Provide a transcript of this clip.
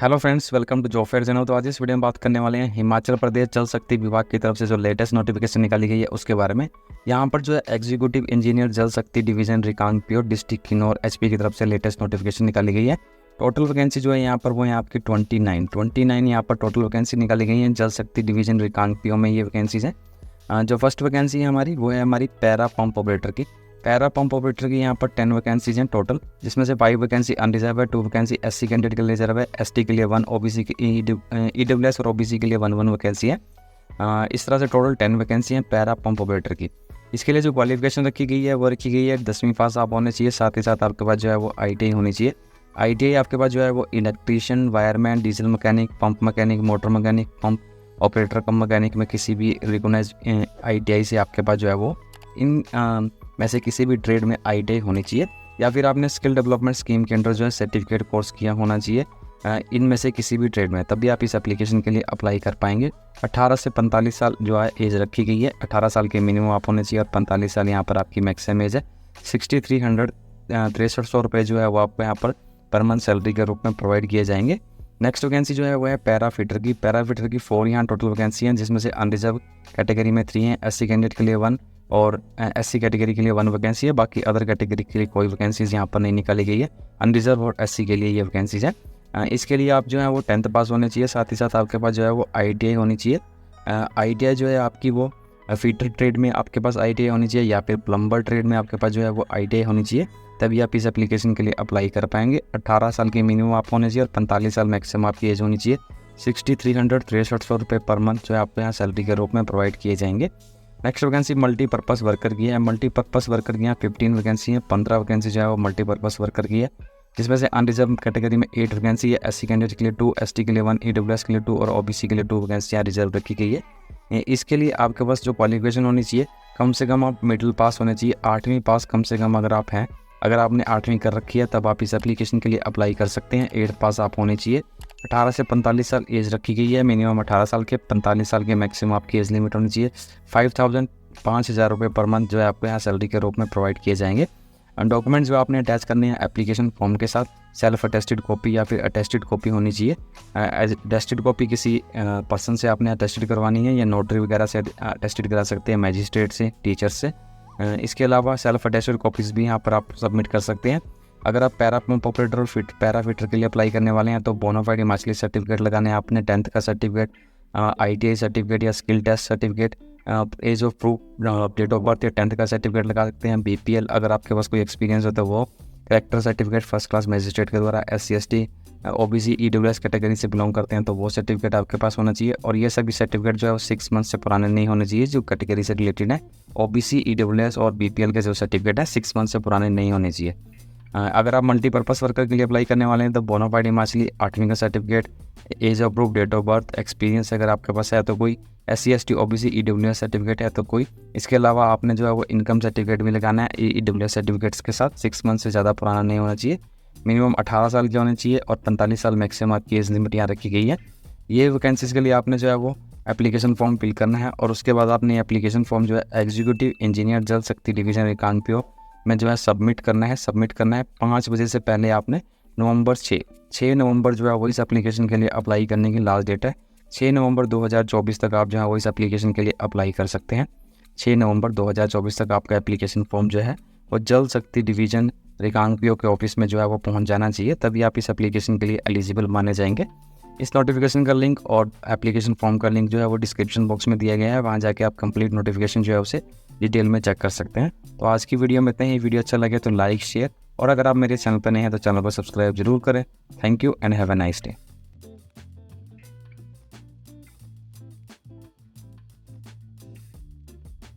Hello friends, welcome to job fair channel. तो आज इस वीडियो में बात करने वाले हैं हिमाचल प्रदेश जल शक्ति विभाग की तरफ से जो लेटेस्ट नोटिफिकेशन निकाली गई है उसके बारे में। यहाँ पर जो है एग्जीक्यूटिव इंजीनियर जल शक्ति division Reckong Peo district Kinnaur HP की तरफ से लेटेस्ट नोटिफिकेशन निकाली गई है। टोटल वैकेंसी जो है यहाँ पर वो है आपकी 29 यहाँ पर टोटल वैकेंसी निकाली गई है जल शक्ति डिवीजन रिकांगपिओ में। ये वैकेंसीज हैं। जो फर्स्ट वैकेंसी है हमारी वो है हमारी पैरा पंप ऑपरेटर की। पैरा पंप ऑपरेटर की यहाँ पर 10 वैकेंसीज हैं टोटल, जिसमें से 5 वैकेंसी अनरिजर्व है, 2 वैकेंसी एससी कैंडिडेट के लिए रिजर्व है, एसटी के लिए 1, ओबीसी के ईडब्ल्यूएस और ओबीसी के लिए 1 वैकेंसी है। इस तरह से टोटल 10 वैकेंसी हैं पैरा पंप ऑपरेटर की। इसके लिए जो क्वालिफिकेशन रखी गई है वो रखी गई है 10वीं पास आप होने चाहिए, साथ ही साथ आपके पास जो है वो ITI होनी चाहिए। ITI आपके पास जो है वो electrician, wireman, diesel mechanic, pump mechanic, motor mechanic, pump operator कम मैकेनिक में किसी भी रिकॉग्नाइज ITI से आपके पास जो है वो इन में से किसी भी ट्रेड में ITI होनी चाहिए, या फिर आपने स्किल डेवलपमेंट स्कीम के अंडर जो है सर्टिफिकेट कोर्स किया होना चाहिए इनमें से किसी भी ट्रेड में, तभी आप इस एप्लीकेशन के लिए अप्लाई कर पाएंगे। 18 से 45 साल जो है एज रखी गई है। 18 साल के मिनिमम आप होने चाहिए और 45 साल यहाँ पर आपकी मैक्सिमम एज है। 6300 रुपये जो है वो आपको यहाँ पर मंथ सैलरी के रूप में प्रोवाइड किए जाएंगे। नेक्स्ट वैकेंसी जो है वो है पैरा फिटर की। पैरा फिटर की 4 यहाँ टोटल वैकेंसी हैं, जिसमें से अनरिजर्व कैटेगरी में 3 हैं, SC कैंडिडेट के लिए 1 और SC कैटेगरी के लिए 1 वैकेंसी है। बाकी अदर कैटेगरी के लिए कोई वैकेंसीज यहाँ पर नहीं निकाली गई है। अनरिजर्व और SC के लिए ये वैकेंसीज है। इसके लिए आप जो है वो 10th पास होने चाहिए, साथ ही साथ आपके पास जो है वो ITI होनी चाहिए। ITI जो है आपकी वो फिटर ट्रेड में आपके पास ITI होनी चाहिए, या फिर प्लम्बर ट्रेड में आपके पास जो है वो ITI होनी चाहिए, तभी आप इस एप्लीकेशन के लिए अप्लाई कर पाएंगे। 18 साल के मिनिमम आप होने चाहिए और 45 साल मैक्सिमम आपकी एज होनी चाहिए। 6300 रुपये पर मंथ जो है आपको यहाँ सैलरी के रूप में प्रोवाइड किए जाएंगे। नेक्स्ट वैकेंसी मल्टीपर्पज़ वर्कर की है। मल्टीपर्पज़ वर्कर की यहाँ 15 वैकेंसी है। 15 वैकेंसी जो है वो मल्टीपर्पज़ वर्कर की है, जिसमें से अनरिजर्व कैटेगरी में 8 वैकेंसी है, SC कैंडिडेट के लिए 2, ST के लिए 1, EWS के लिए 2 और OBC के लिए 2 वैकेंसियाँ रिजर्व रखी गई है। इसके लिए आपके पास जो क्वालिफिकेशन होनी चाहिए, कम से कम आप मिडिल पास होने चाहिए, 8वीं पास कम से कम अगर आप हैं। अगर आपने 8वीं कर रखी है तब आप इस एप्लीकेशन के लिए अप्लाई कर सकते हैं। 8th पास आप होने चाहिए। 18 से 45 साल एज रखी गई है, मिनिमम 18 साल के, 45 साल के मैक्सिमम आपकी एज लिमिट होनी चाहिए। 5,000 रुपये पर मंथ जो है आपको यहाँ सैलरी के रूप में प्रोवाइड किए जाएंगे। डॉक्यूमेंट्स जो आपने अटैच करने हैं एप्लीकेशन फॉर्म के साथ, सेल्फ अटेस्टेड कॉपी या फिर अटेस्टेड कॉपी होनी चाहिए। अटेस्टेड कॉपी किसी पर्सन से आपने अटेस्टेड करवानी है, या नोटरी वगैरह से अटेस्टेड करा सकते हैं, मैजिस्ट्रेट से, टीचर से। इसके अलावा सेल्फ अटेस्टेड कॉपीज़ भी यहाँ पर आप सबमिट कर सकते हैं। अगर आप पैरा पंप ऑपरेटर और पैरा फिटर के लिए अप्लाई करने वाले हैं तो बोनाफाइड हिमाचली सर्टिफिकेट लगाने हैं आपने, 10th का सर्टिफिकेट, ITI सर्टिफिकेट या skill test certificate, age of proof, date of birth या 10th का सर्टिफिकेट लगा सकते हैं। BPL अगर आपके पास कोई एक्सपीरियंस हो तो वो, character certificate first class magistrate के द्वारा, SC ST OBC EWS category से बिलोंग करते हैं तो वो सर्टिफिकेट आपके पास होना चाहिए। और ये सभी सर्टिफिकेट जो है वो 6 मंथ से पुराने नहीं होने चाहिए जो कैटेगरी से रिलेटेड है। OBC EWS और BPL के जो सर्टिफिकेट है 6 मंथ से पुराने नहीं होने चाहिए। अगर आप मल्टीपर्पज़ वर्कर के लिए अप्लाई करने वाले हैं तो बोनाफाइड हिमाचली, 8वीं का certificate, age of proof, date of birth, experience अगर आपके पास है तो कोई, SC ST OBC EWS certificate है तो कोई। इसके अलावा आपने जो है वो इनकम सर्टिफिकेट भी लगाना है EWS सर्टिफिकेट्स के साथ। 6 मंथ से ज़्यादा पुराना नहीं होना चाहिए, मिनिमम 18 साल के होने चाहिए और 45 साल मैक्सिमम आपकी एज लिमिट यहाँ रखी गई है। ये वैकेंसीज़ के लिए आपने जो है वो एप्लीकेशन फॉर्म फिल करना है, और उसके बाद आपने एप्लीकेशन फॉर्म जो है एग्जीक्यूटिव इंजीनियर जल शक्ति डिवीजन रिकांगपिओ में जो है सबमिट करना है। 5 बजे से पहले आपने नवंबर 6 नवंबर जो है वो इस एप्लीकेशन के लिए अप्लाई करने की लास्ट डेट है। 6 नवंबर 2024 तक आप जो है वो इस एप्लीकेशन के लिए अप्लाई कर सकते हैं। 6 नवंबर 2024 तक आपका एप्लीकेशन फॉर्म जो है वो जल शक्ति डिवीजन रिकांगपिओ के ऑफिस में जो है वो पहुंच जाना चाहिए, तभी आप इस एप्लीकेशन के लिए एलिजिबल माने जाएंगे। इस नोटिफिकेशन का लिंक और एप्लीकेशन फॉर्म का लिंक जो है वो डिस्क्रिप्शन बॉक्स में दिया गया है, वहाँ जाके आप कंप्लीट नोटिफिकेशन जो है उसे डिटेल में चेक कर सकते हैं। तो आज की वीडियो में इतना ही। वीडियो अच्छा लगे तो लाइक, शेयर, और अगर आप मेरे चैनल पर नए हैं तो चैनल को सब्सक्राइब जरूर करें। Thank you and have a nice day.